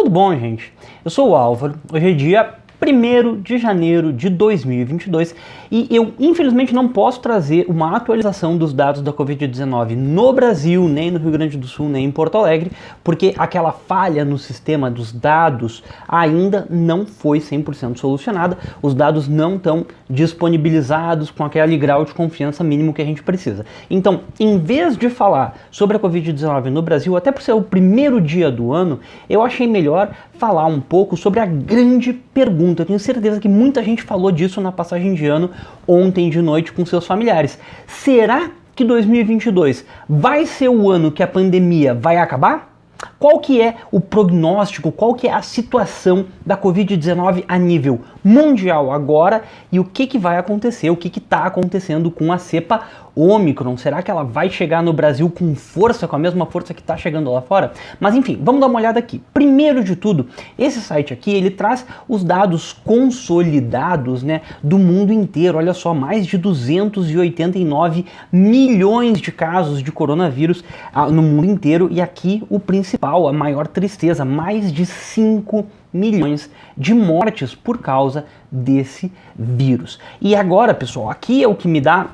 Tudo bom, gente? Eu sou o Álvaro, hoje é dia 1º de janeiro de 2022 e eu infelizmente não posso trazer uma atualização dos dados da Covid-19 no Brasil, nem no Rio Grande do Sul, nem em Porto Alegre, porque aquela falha no sistema dos dados ainda não foi 100% solucionada, os dados não estão disponibilizados com aquele grau de confiança mínimo que a gente precisa. Então, em vez de falar sobre a Covid-19 no Brasil, até por ser o primeiro dia do ano, eu achei melhor falar um pouco sobre a grande pergunta. Eu tenho certeza que muita gente falou disso na passagem de ano ontem de noite com seus familiares. Será que 2022 vai ser o ano que a pandemia vai acabar? Qual que é o prognóstico, qual que é a situação da Covid-19 a nível mundial agora e o que vai acontecer, o que está acontecendo com a cepa Ômicron? Será que ela vai chegar no Brasil com força, com a mesma força que está chegando lá fora? Mas enfim, vamos dar uma olhada aqui. Primeiro de tudo, esse site aqui, ele traz os dados consolidados, né, do mundo inteiro. Olha só, mais de 289 milhões de casos de coronavírus no mundo inteiro e aqui o principal, a maior tristeza, mais de 5 milhões de mortes por causa desse vírus. E agora, pessoal, aqui é o que me dá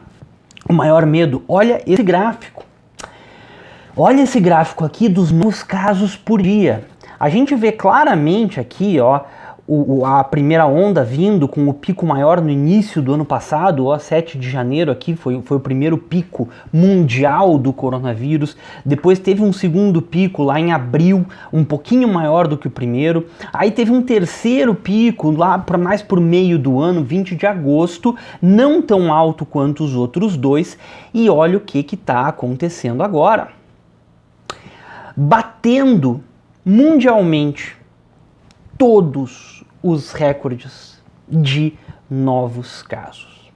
o maior medo. Olha esse gráfico. Olha esse gráfico aqui dos novos casos por dia. A gente vê claramente aqui, ó, a primeira onda vindo com o pico maior no início do ano passado, ó, 7 de janeiro aqui foi o primeiro pico mundial do coronavírus. Depois teve um segundo pico lá em abril, um pouquinho maior do que o primeiro. Aí teve um terceiro pico lá mais por meio do ano, 20 de agosto, não tão alto quanto os outros dois. E olha o que está acontecendo agora. Batendo mundialmente todos os recordes de novos casos.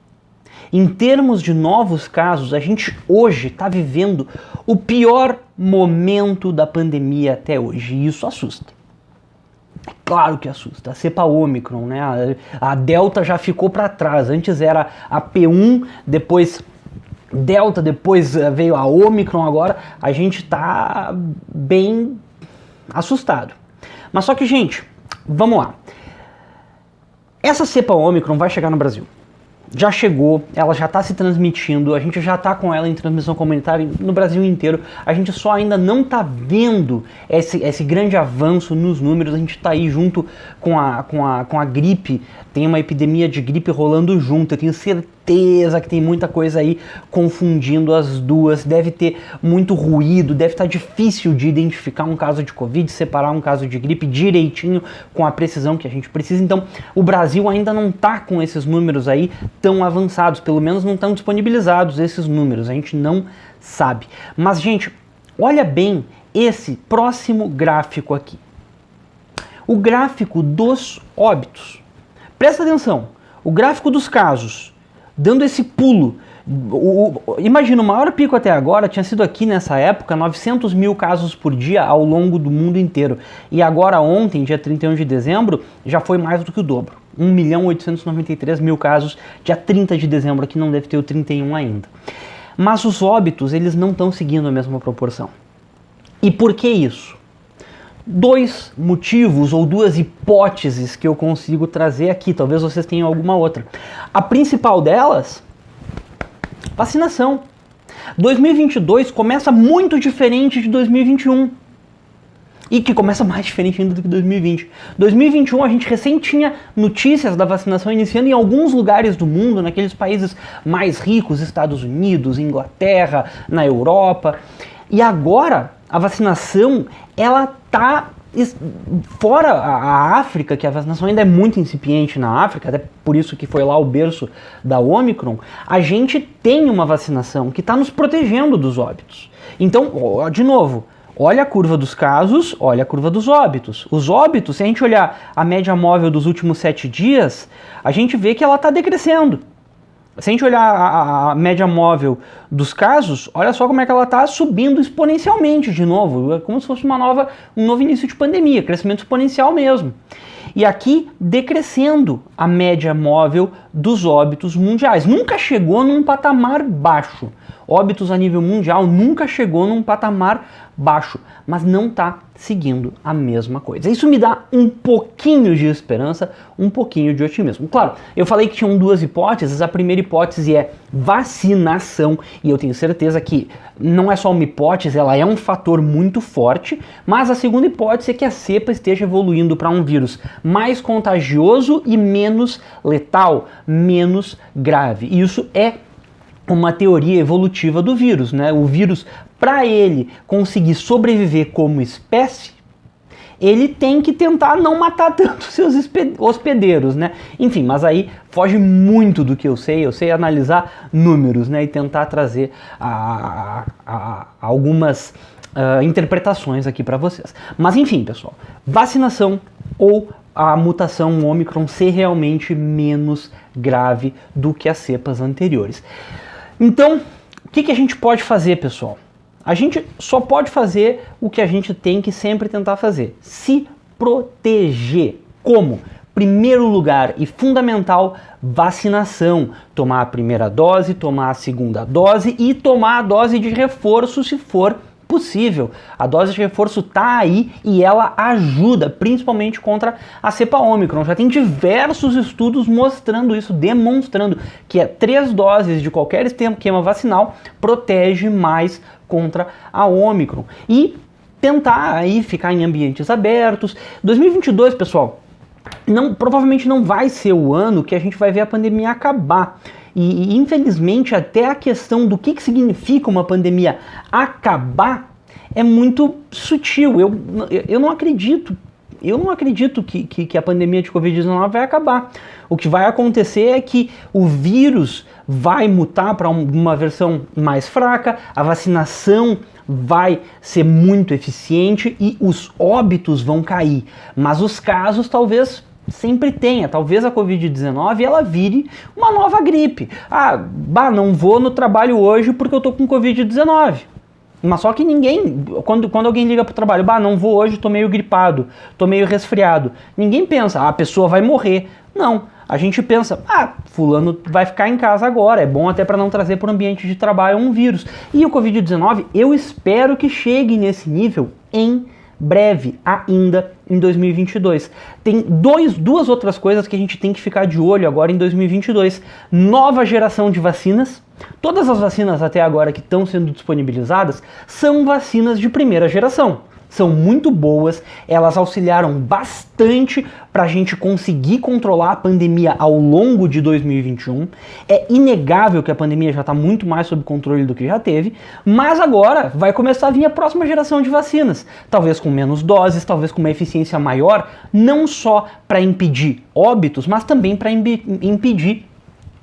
Em termos de novos casos, a gente hoje está vivendo o pior momento da pandemia até hoje, e isso assusta. É claro que assusta. A cepa Ômicron, né? A Delta já ficou para trás. Antes era a P1, depois Delta, depois veio a Ômicron. Agora a gente está bem assustado. Mas só que, gente, vamos lá. Essa cepa Ômicron vai chegar no Brasil. Já chegou, ela já está se transmitindo, a gente já está com ela em transmissão comunitária no Brasil inteiro. A gente só ainda não está vendo esse grande avanço nos números. A gente está aí junto com a gripe, tem uma epidemia de gripe rolando junto. Eu tenho certeza que tem muita coisa aí confundindo as duas. Deve ter muito ruído, deve estar difícil de identificar um caso de Covid, separar um caso de gripe direitinho com a precisão que a gente precisa. Então, o Brasil ainda não está com esses números aí tão avançados, pelo menos não estão disponibilizados esses números, a gente não sabe. Mas, gente, olha bem esse próximo gráfico aqui. O gráfico dos óbitos. Presta atenção, o gráfico dos casos, dando esse pulo. Imagina, o maior pico até agora tinha sido aqui nessa época, 900 mil casos por dia ao longo do mundo inteiro. E agora ontem, dia 31 de dezembro, já foi mais do que o dobro. 1.893.000 casos, dia 30 de dezembro, aqui não deve ter o 31 ainda. Mas os óbitos, eles não estão seguindo a mesma proporção. E por que isso? Dois motivos ou duas hipóteses que eu consigo trazer aqui, talvez vocês tenham alguma outra. A principal delas, vacinação. 2022 começa muito diferente de 2021. E que começa mais diferente ainda do que 2020. 2021 a gente recém tinha notícias da vacinação iniciando em alguns lugares do mundo, naqueles países mais ricos, Estados Unidos, Inglaterra, na Europa. E agora a vacinação, ela tá fora a África, que a vacinação ainda é muito incipiente na África, até por isso que foi lá o berço da Ômicron. A gente tem uma vacinação que está nos protegendo dos óbitos. Então, de novo, olha a curva dos casos, olha a curva dos óbitos. Os óbitos, se a gente olhar a média móvel dos últimos 7 dias, a gente vê que ela está decrescendo. Se a gente olhar a média móvel dos casos, olha só como é que ela está subindo exponencialmente de novo. É como se fosse um novo início de pandemia, crescimento exponencial mesmo. E aqui decrescendo a média móvel dos óbitos mundiais. Nunca chegou num patamar baixo. Óbitos a nível mundial nunca chegou num patamar baixo, mas não está seguindo a mesma coisa. Isso me dá um pouquinho de esperança, um pouquinho de otimismo. Claro, eu falei que tinham duas hipóteses. A primeira hipótese é vacinação, e eu tenho certeza que não é só uma hipótese, ela é um fator muito forte, mas a segunda hipótese é que a cepa esteja evoluindo para um vírus mais contagioso e menos letal, menos grave. E isso é uma teoria evolutiva do vírus, né? O vírus, para ele conseguir sobreviver como espécie, ele tem que tentar não matar tanto seus hospedeiros, né? Enfim, mas aí foge muito do que eu sei analisar números, né? E tentar trazer algumas interpretações aqui para vocês. Mas enfim, pessoal, vacinação ou a mutação Ômicron ser realmente menos grave do que as cepas anteriores. Então, o que a gente pode fazer, pessoal? A gente só pode fazer o que a gente tem que sempre tentar fazer: se proteger. Como? Primeiro lugar e fundamental, vacinação. Tomar a primeira dose, tomar a segunda dose e tomar a dose de reforço se for possível. A dose de reforço tá aí e ela ajuda, principalmente contra a cepa Ômicron. Já tem diversos estudos mostrando isso, demonstrando que 3 doses de qualquer esquema vacinal protege mais contra a Ômicron. E tentar aí ficar em ambientes abertos. 2022, pessoal, provavelmente não vai ser o ano que a gente vai ver a pandemia acabar. E infelizmente até a questão do que significa uma pandemia acabar é muito sutil. Eu não acredito que a pandemia de Covid-19 vai acabar. O que vai acontecer é que o vírus vai mutar para uma versão mais fraca, a vacinação vai ser muito eficiente e os óbitos vão cair. Mas os casos talvez sempre tenha. Talvez a Covid-19 ela vire uma nova gripe. Não vou no trabalho hoje porque eu tô com Covid-19. Mas só que ninguém, quando alguém liga pro trabalho, não vou hoje, tô meio gripado, tô meio resfriado. Ninguém pensa, a pessoa vai morrer. Não, a gente pensa, fulano vai ficar em casa agora, é bom até para não trazer para o ambiente de trabalho um vírus. E o Covid-19, eu espero que chegue nesse nível em breve, ainda em 2022. Tem duas outras coisas que a gente tem que ficar de olho agora em 2022. Nova geração de vacinas. Todas as vacinas até agora que estão sendo disponibilizadas são vacinas de primeira geração. São muito boas, elas auxiliaram bastante para a gente conseguir controlar a pandemia ao longo de 2021. É inegável que a pandemia já está muito mais sob controle do que já teve, mas agora vai começar a vir a próxima geração de vacinas, talvez com menos doses, talvez com uma eficiência maior, não só para impedir óbitos, mas também para impedir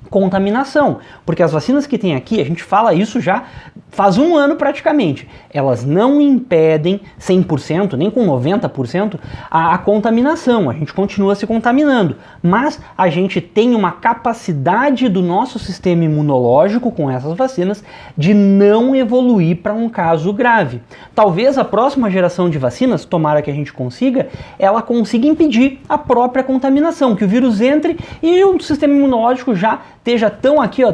contaminação, porque as vacinas que tem aqui, a gente fala isso já faz um ano praticamente, elas não impedem 100%, nem com 90% a contaminação, a gente continua se contaminando, mas a gente tem uma capacidade do nosso sistema imunológico com essas vacinas de não evoluir para um caso grave. Talvez a próxima geração de vacinas, tomara que a gente consiga, ela consiga impedir a própria contaminação, que o vírus entre e o sistema imunológico já esteja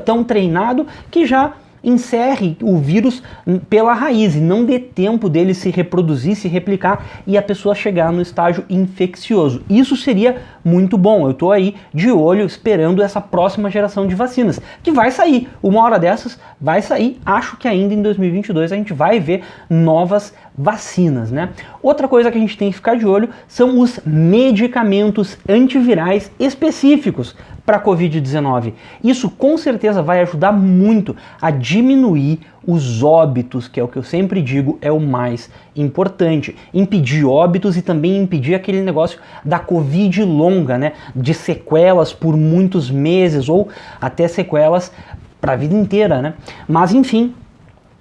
tão treinado que já encerre o vírus pela raiz e não dê tempo dele se reproduzir, se replicar e a pessoa chegar no estágio infeccioso. Isso seria muito bom. Eu estou aí de olho esperando essa próxima geração de vacinas, que vai sair. Uma hora dessas vai sair. Acho que ainda em 2022 a gente vai ver novas vacinas, né? Outra coisa que a gente tem que ficar de olho são os medicamentos antivirais específicos para a Covid-19. Isso com certeza vai ajudar muito a diminuir os óbitos, que é o que eu sempre digo é o mais importante. Impedir óbitos e também impedir aquele negócio da Covid longa, né? De sequelas por muitos meses ou até sequelas para a vida inteira, né? Mas enfim,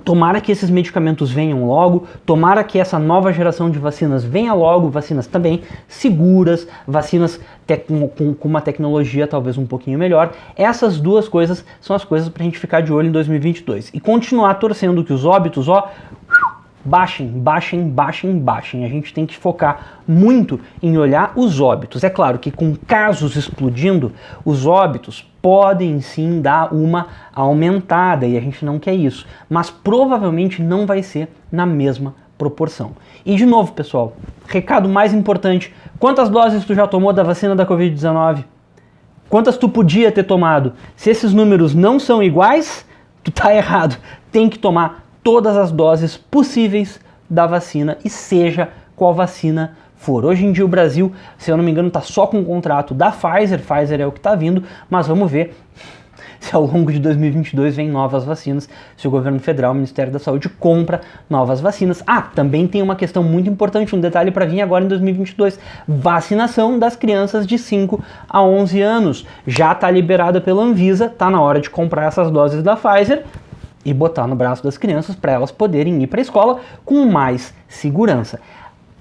tomara que esses medicamentos venham logo, tomara que essa nova geração de vacinas venha logo, vacinas também seguras, vacinas com uma tecnologia talvez um pouquinho melhor. Essas duas coisas são as coisas para a gente ficar de olho em 2022. E continuar torcendo que os óbitos, baixem. A gente tem que focar muito em olhar os óbitos. É claro que com casos explodindo, os óbitos podem sim dar uma aumentada e a gente não quer isso. Mas provavelmente não vai ser na mesma proporção. E de novo, pessoal, recado mais importante, quantas doses tu já tomou da vacina da Covid-19? Quantas tu podia ter tomado? Se esses números não são iguais, tu tá errado. Tem que tomar todas as doses possíveis da vacina e seja qual vacina for. Hoje em dia o Brasil, se eu não me engano, tá só com o contrato da Pfizer. Pfizer é o que tá vindo, mas vamos ver se ao longo de 2022 vem novas vacinas, se o governo federal, o Ministério da Saúde, compra novas vacinas. Ah, também tem uma questão muito importante, um detalhe para vir agora em 2022, vacinação das crianças de 5 a 11 anos. Já está liberada pela Anvisa, está na hora de comprar essas doses da Pfizer e botar no braço das crianças para elas poderem ir para a escola com mais segurança.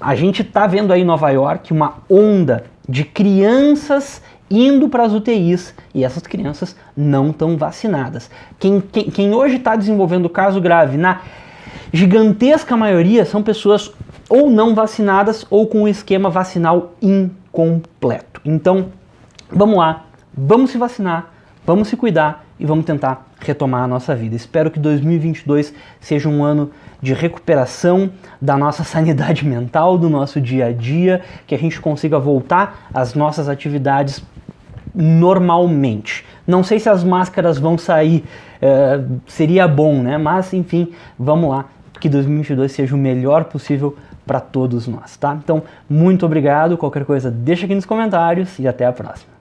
A gente está vendo aí em Nova York uma onda de crianças indo para as UTIs e essas crianças não estão vacinadas. Quem hoje está desenvolvendo caso grave, na gigantesca maioria, são pessoas ou não vacinadas ou com o esquema vacinal incompleto. Então, vamos lá, vamos se vacinar, vamos se cuidar e vamos tentar retomar a nossa vida. Espero que 2022 seja um ano de recuperação da nossa sanidade mental, do nosso dia a dia, que a gente consiga voltar às nossas atividades normalmente. Não sei se as máscaras vão sair, seria bom, né? Mas, enfim, vamos lá, que 2022 seja o melhor possível para todos nós, tá? Então, muito obrigado, qualquer coisa deixa aqui nos comentários e até a próxima.